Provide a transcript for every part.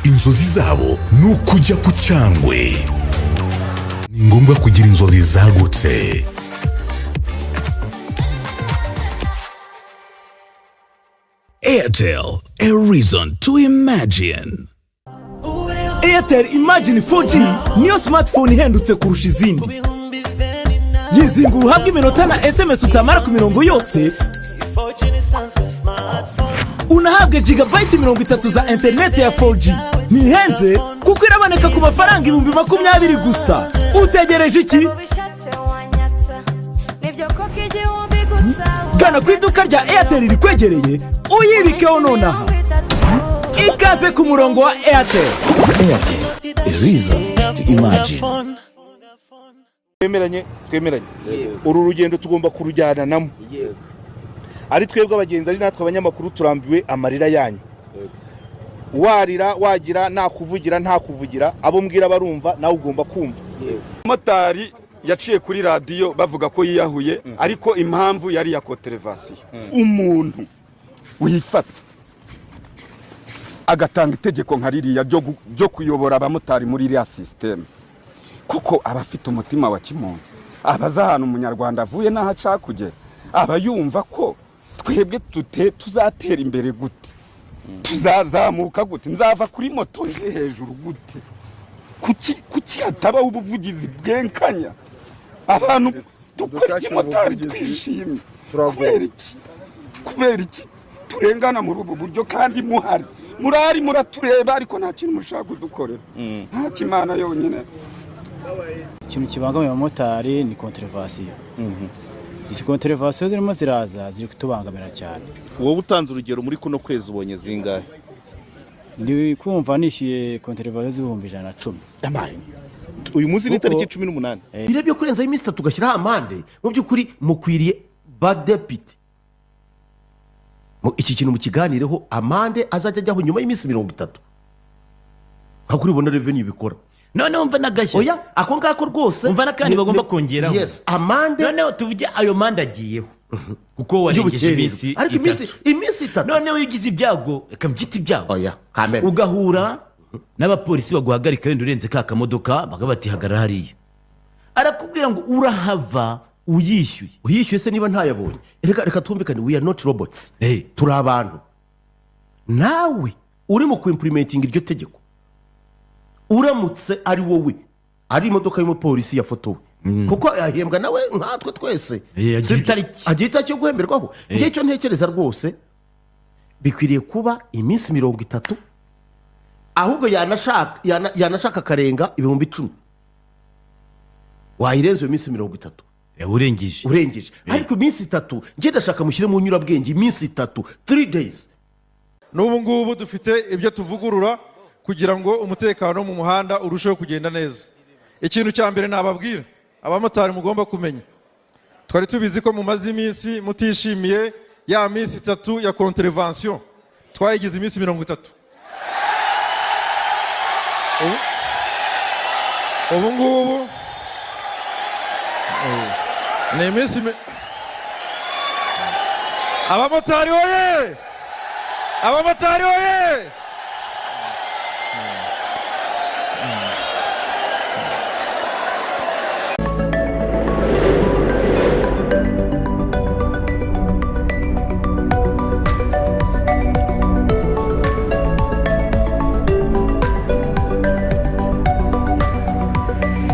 inzozi zabo ni ukujya ku Cyangwe. Ni ngombwa kugira inzozi zagutse. Airtel, a reason to imagine. Airtel Imagine 4G niyo smartphone ihendutse kurusha izindi. Yizinga uhabwa iminota na SMS utamara ku mirongo yose. Unahabwa gigabyte 30 za internet ya 4G. Nihenze kuko iraboneka ku mafaranga 20,000 gusa. Utegereje iki? Gana ku iduka rya Airtel rikwegereye uyibikeho nonaha. Ikaze ku murongo wa Airtel. Airtel, a reason to imagine. Twemeranye uru rugendo tugomba kurujyana namo. Ari twebwe abagenzi ari natwe abanyamakuru turambiwe amarira yanyu. Warira wagira nakuvugira ntakuvugira abo mbwira barumva nawe ugomba kumva. Motari yaciye kuri radio bavuga ko yiyahuye ariko impamvu yari ya kotelevasiyo. Umuntu wifata agatanga itegeko nkaririya ryo kuyobora abamotari muri iriya system, kuko abafite umutima wa kimuntu, abaza ahantu umunyarwanda avuye n'aho ashaka kugera, aba yumva ko twebwe tuzatera imbere gute, tuzazamuka gute, nzava kuri moto nge hejuru gute, kuki hatabaho ubuvugizi bwenkanya abantu dukora ikimotari twishimye. Kubera iki turengana muri ubu buryo kandi murari muratureba ariko nta kintu mushaka kudukorera, nta kimana yonyine. Ikintu kibangamiye abamotari ni kontrevasiyo. Izi kontrevasiyo zirimo ziraza ziri kutubangamira cyane. Wowe utanze urugero muri kuno kwezi ubonye zingahe? Ndi kumva nishyuye kontrevasiyo z'ibihumbi 110. Uyu munsi ni tariki 18. Birebye kurenza iminsi 3 tugashyiraho amande, mu by'ukuri mukwiriye badepite. Iki kintu mukiganireho amande azajya ajyaho nyuma y'iminsi 30. Hakuri bona revenue bikora. None umva nagashye. Oya, ako ngako rwose. Umva nakandi bagomba kongeraho. Yes, amande. None tuvuge ayo mande agiyeho. Kuko warengeje iminsi. Ariko iminsi 3. None ugize ibyago, kambyita ibyago. Oya, kamera. Ugahura n'abapolisi baguhagarika wenda urenze ka kamodoka bagabati hagarara hariya. Arakubwira ngo urahava uyishyuye se niba ntayabonye. Reka twumvikane, we are not robots. Turi abantu. Nawe uri mu kuimplementing iryo tegeko. Uramutse ari wowe ari imodoka y'umupolisi yafotowe, kuko ahembwa nawe nkatwe twese, agita cyo guhemberwaho. Ngiye cyo ntekereza rwose bikwiriye kuba iminsi 30, ahubwo yanashaka karenga 10,000. Wayirenze iminsi 30. Urengeje. Ariko iminsi 3 ngiye ndashaka mushyire mu nyurabwenge iminsi 3, 3 days. N'ubu ngubu dufite ibyo tuvugurura kugira ngo umutekano mu muhanda urusheho kugenda neza. Ikintu cya mbere nababwira abamotari mugomba kumenya, twari tubizi ko mu mazi iminsi mutishimiye ya minsi 3 ya contravention, twayigize iminsi 30. Ubu ngubu ni iminsi abamotari oye! Abamotari oye!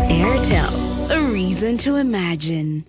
Airtel, a reason to imagine.